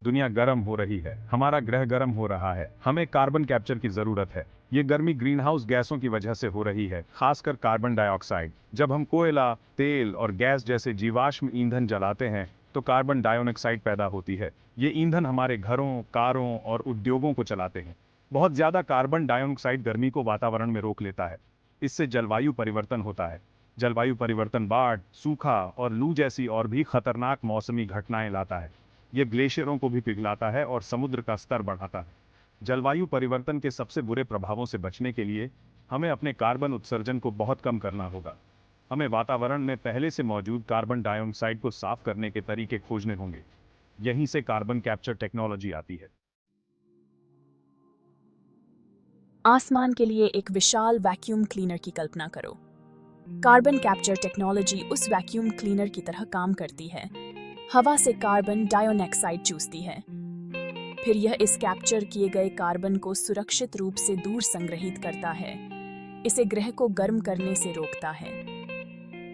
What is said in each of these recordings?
दुनिया गर्म हो रही है, हमारा ग्रह गर्म हो रहा है, हमें कार्बन कैप्चर की जरूरत है। ये गर्मी ग्रीनहाउस गैसों की वजह से हो रही है, खासकर कार्बन डाइऑक्साइड। जब हम कोयला, तेल और गैस जैसे जीवाश्म ईंधन जलाते हैं तो कार्बन डाइऑक्साइड पैदा होती है। ये ईंधन हमारे घरों, कारों और उद्योगों को चलाते हैं। बहुत ज्यादा कार्बन डाइऑक्साइड गर्मी को वातावरण में रोक लेता है। इससे जलवायु परिवर्तन होता है। जलवायु परिवर्तन बाढ़, सूखा और लू जैसी और भी खतरनाक मौसमी घटनाएं लाता है। ये ग्लेशियरों को भी पिघलाता है और समुद्र का स्तर बढ़ाता है। जलवायु परिवर्तन के सबसे बुरे प्रभावों से बचने के लिए हमें अपने कार्बन उत्सर्जन को बहुत कम करना होगा। हमें वातावरण में पहले से मौजूद कार्बन डाइऑक्साइड को साफ करने के तरीके खोजने होंगे। यहीं से कार्बन कैप्चर टेक्नोलॉजी आती है। आसमान के लिए एक विशाल वैक्यूम क्लीनर की कल्पना करो। कार्बन कैप्चर टेक्नोलॉजी उस वैक्यूम क्लीनर की तरह काम करती है। हवा से कार्बन डाइऑक्साइड चूसती है, फिर यह इस कैप्चर किए गए कार्बन को सुरक्षित रूप से दूर संग्रहित करता है। इसे ग्रह को गर्म करने से रोकता है।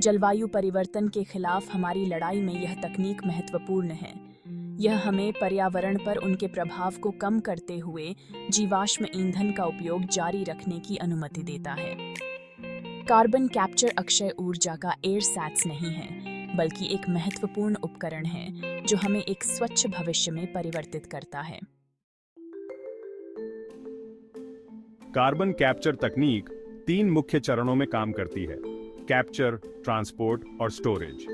जलवायु परिवर्तन के खिलाफ हमारी लड़ाई में यह तकनीक महत्वपूर्ण है। यह हमें पर्यावरण पर उनके प्रभाव को कम करते हुए जीवाश्म ईंधन का उपयोग जारी रखने की अनुमति देता है। कार्बन कैप्चर अक्षय ऊर्जा का एयरसैट्स नहीं है, बल्कि एक महत्वपूर्ण उपकरण है जो हमें एक स्वच्छ भविष्य में परिवर्तित करता है। कार्बन कैप्चर तकनीक 3 मुख्य चरणों में काम करती है: कैप्चर, ट्रांसपोर्ट और स्टोरेज।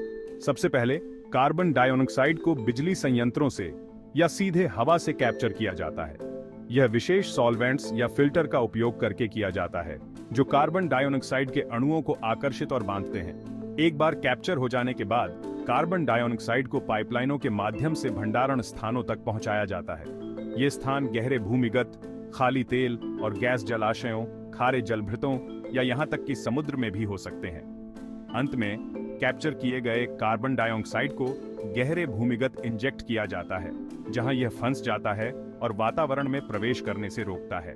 सबसे पहले कार्बन डाइऑक्साइड को बिजली संयंत्रों से या सीधे हवा से कैप्चर किया जाता है। यह विशेष सॉल्वेंट्स या फिल्टर का उपयोग करके किया जाता है जो कार्बन डाइऑक्साइड के अणुओं को आकर्षित और बांधते हैं। एक बार कैप्चर हो जाने के बाद कार्बन डाइऑक्साइड को पाइपलाइनों के माध्यम से भंडारण स्थानों तक पहुंचाया जाता है। ये स्थान गहरे भूमिगत, खाली तेल और गैस जलाशयों, खारे जलभृतों या यहां तक कि समुद्र में भी हो सकते हैं। अंत में कैप्चर किए गए कार्बन डाइऑक्साइड को गहरे भूमिगत इंजेक्ट किया जाता है, जहां यह फंस जाता है और वातावरण में प्रवेश करने से रोकता है।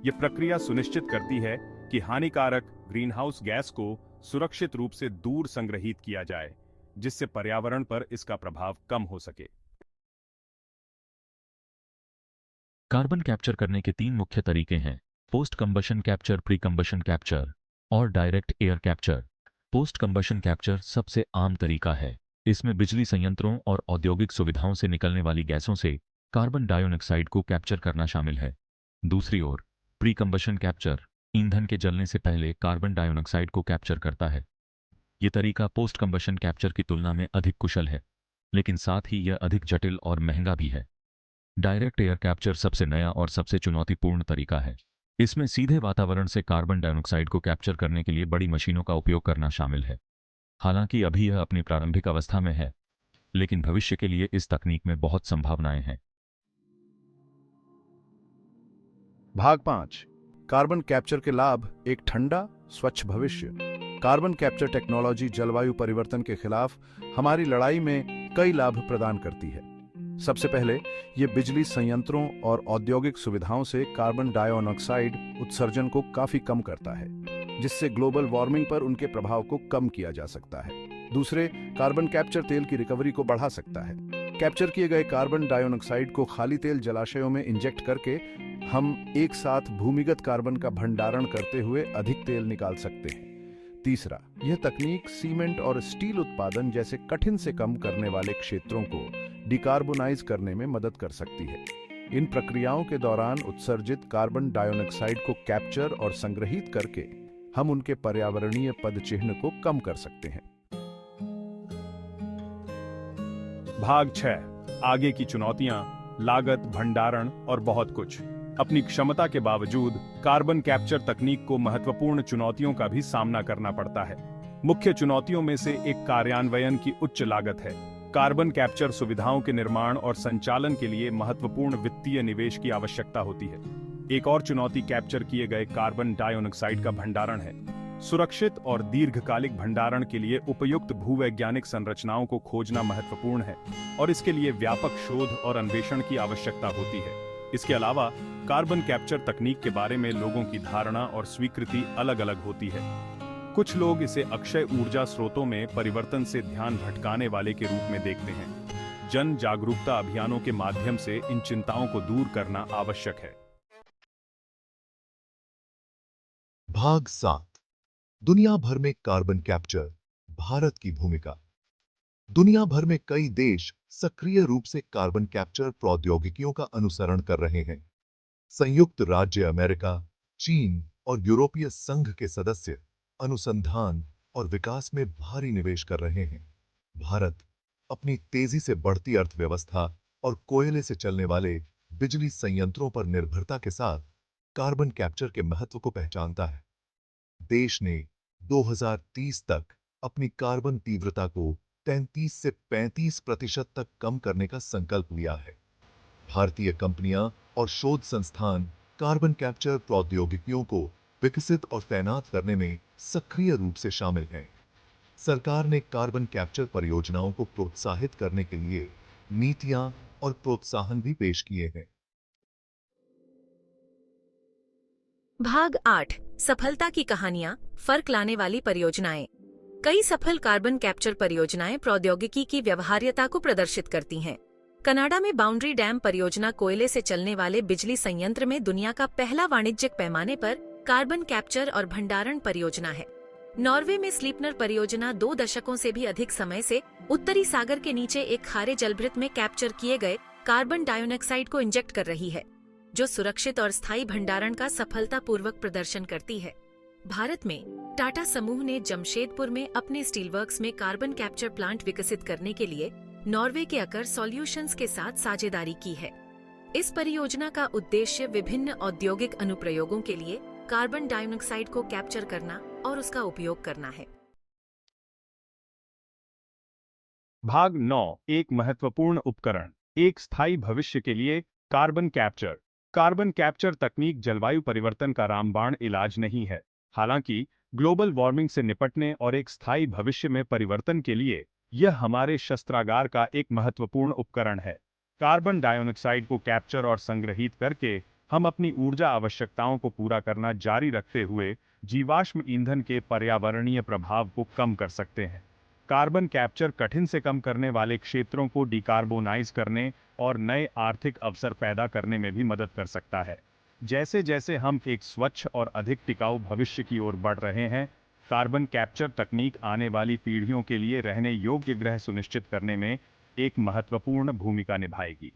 यह प्रक्रिया सुनिश्चित करती है कि हानिकारक ग्रीनहाउस गैस को सुरक्षित रूप से दूर संग्रहित किया जाए, जिससे पर्यावरण पर इसका प्रभाव कम हो सके। कार्बन कैप्चर करने के 3 मुख्य तरीके हैं: post combustion capture, pre combustion capture और direct air capture. Post combustion capture सबसे आम तरीका है। इसमें बिजली संयंत्रों और औद्योगिक सुविधाओं से निकलने वाली गैसों से कार्बन डाइऑक्साइड को कैप्चर करना शामिल है। दूसरी ओर प्री कंबशन कैप्चर ईंधन के जलने से पहले कार्बन डाइऑक्साइड को कैप्चर करता है। ये तरीका पोस्ट कंबशन कैप्चर की तुलना में अधिक कुशल है, लेकिन साथ ही यह अधिक जटिल और महंगा भी है। डायरेक्ट एयर कैप्चर सबसे नया और सबसे चुनौतीपूर्ण तरीका है। इसमें सीधे वातावरण से कार्बन डाइऑक्साइड को कैप्चर करने के लिए बड़ी मशीनों का उपयोग करना शामिल है। हालांकि अभी यह अपनी प्रारंभिक अवस्था में है, लेकिन भविष्य के लिए इस तकनीक में बहुत संभावनाएं हैं। भाग 5। कार्बन कैप्चर के लाभ, एक ठंडा, स्वच्छ भविष्य। कार्बन कैप्चर टेक्नोलॉजी जलवायु परिवर्तन के खिलाफ हमारी लड़ाई में कई लाभ प्रदान करती है। सबसे पहले, ये बिजली संयंत्रों और औद्योगिक सुविधाओं से कार्बन डाइऑक्साइड उत्सर्जन को काफी कम करता है, जिससे ग्लोबल वार्मिंग पर उनके प्रभाव को कम किया जा सकता है। दूसरे, कार्बन कैप्चर तेल की रिकवरी को बढ़ा सकता है। कैप्चर किए गए कार्बन डाइऑक्साइड को खाली तेल जलाशयों में इंजेक्ट करके हम एक साथ भूमिगत कार्बन का भंडारण करते हुए अधिक तेल निकाल सकते हैं। तीसरा, यह तकनीक सीमेंट और स्टील उत्पादन जैसे कठिन से कम करने वाले क्षेत्रों को डिकार्बोनाइज करने में मदद कर सकती है। इन प्रक्रियाओं के दौरान उत्सर्जित कार्बन डाइऑक्साइड को कैप्चर और संग्रहित करके हम उनके पर्यावरणीय पदचिह्न को कम कर सकते हैं। भाग 6। आगे की चुनौतियां, लागत, भंडारण और बहुत कुछ। अपनी क्षमता के बावजूद कार्बन कैप्चर तकनीक को महत्वपूर्ण चुनौतियों का भी सामना करना पड़ता है। मुख्य चुनौतियों में से एक कार्यान्वयन की उच्च लागत है। कार्बन कैप्चर सुविधाओं के निर्माण और संचालन के लिए महत्वपूर्ण वित्तीय निवेश की आवश्यकता होती है। एक और चुनौती कैप्चर किए गए कार्बन डाइऑक्साइड का भंडारण है। सुरक्षित और दीर्घकालिक भंडारण के लिए उपयुक्त भूवैज्ञानिक संरचनाओं को खोजना महत्वपूर्ण है और इसके लिए व्यापक शोध और अन्वेषण की आवश्यकता होती है। इसके अलावा कार्बन कैप्चर तकनीक के बारे में लोगों की धारणा और स्वीकृति अलग-अलग होती है। कुछ लोग इसे अक्षय ऊर्जा स्रोतों में परिवर्तन से ध्यान भटकाने वाले के रूप में देखते हैं, जन जागरूकता अभियानों के माध्यम से इन चिंताओं को दूर करना आवश्यक है। भाग 7। दुनिया भर में कार्बन कैप्चर, भारत की भूमिका। दुनिया भर में कई देश सक्रिय रूप से कार्बन कैप्चर प्रौद्योगिकियों का अनुसरण कर रहे हैं। संयुक्त राज्य अमेरिका, चीन और यूरोपीय संघ के सदस्य अनुसंधान और विकास में भारी निवेश कर रहे हैं। भारत अपनी तेजी से बढ़ती अर्थव्यवस्था और कोयले से चलने वाले बिजली संयंत्रों पर निर्भरता के साथ कार्बन कैप्चर के महत्व को पहचानता है। देश ने 2030 तक अपनी कार्बन तीव्रता को 33 से 35% तक कम करने का संकल्प लिया है। भारतीय कंपनियां और शोध संस्थान कार्बन कैप्चर प्रौद्योगिकियों को विकसित और तैनात करने में सक्रिय रूप से शामिल हैं। सरकार ने कार्बन कैप्चर परियोजनाओं को प्रोत्साहित करने के लिए नीतियां और प्रोत्साहन भी पेश किए हैं। भाग 8। सफलता की कहानियां, फर्क लाने वाली परियोजनाएं। कई सफल कार्बन कैप्चर परियोजनाएं प्रौद्योगिकी की व्यवहार्यता को प्रदर्शित करती हैं। कनाडा में बाउंड्री डैम परियोजना कोयले से चलने वाले बिजली संयंत्र में दुनिया का पहला वाणिज्यिक पैमाने पर कार्बन कैप्चर और भंडारण परियोजना है। नॉर्वे में स्लीपनर परियोजना 2 दशकों से भी अधिक समय से उत्तरी सागर के नीचे एक खारे जलभृत में कैप्चर किए गए कार्बन डाइऑक्साइड को इंजेक्ट कर रही है, जो सुरक्षित और स्थायी भंडारण का सफलतापूर्वक प्रदर्शन करती है। भारत में टाटा समूह ने जमशेदपुर में अपने स्टीलवर्क्स में कार्बन कैप्चर प्लांट विकसित करने के लिए नॉर्वे के अकर सॉल्यूशंस के साथ साझेदारी की है। इस परियोजना का उद्देश्य विभिन्न औद्योगिक अनुप्रयोगों के लिए कार्बन डाइऑक्साइड को कैप्चर करना और उसका उपयोग करना है। भाग 9। एक महत्वपूर्ण उपकरण, एक स्थायी भविष्य के लिए कार्बन कैप्चर। कार्बन कैप्चर तकनीक जलवायु परिवर्तन का रामबाण इलाज नहीं है। हालांकि ग्लोबल वार्मिंग से निपटने और एक स्थायी भविष्य में परिवर्तन के लिए यह हमारे शस्त्रागार का एक महत्वपूर्ण उपकरण है। कार्बन डाइऑक्साइड को कैप्चर और संग्रहित करके हम अपनी ऊर्जा आवश्यकताओं को पूरा करना जारी रखते हुए जीवाश्म ईंधन के पर्यावरणीय प्रभाव को कम कर सकते हैं। कार्बन कैप्चर कठिन से कम करने वाले क्षेत्रों को डिकार्बोनाइज करने और नए आर्थिक अवसर पैदा करने में भी मदद कर सकता है। जैसे जैसे हम एक स्वच्छ और अधिक टिकाऊ भविष्य की ओर बढ़ रहे हैं, कार्बन कैप्चर तकनीक आने वाली पीढ़ियों के लिए रहने योग्य ग्रह सुनिश्चित करने में एक महत्वपूर्ण भूमिका निभाएगी।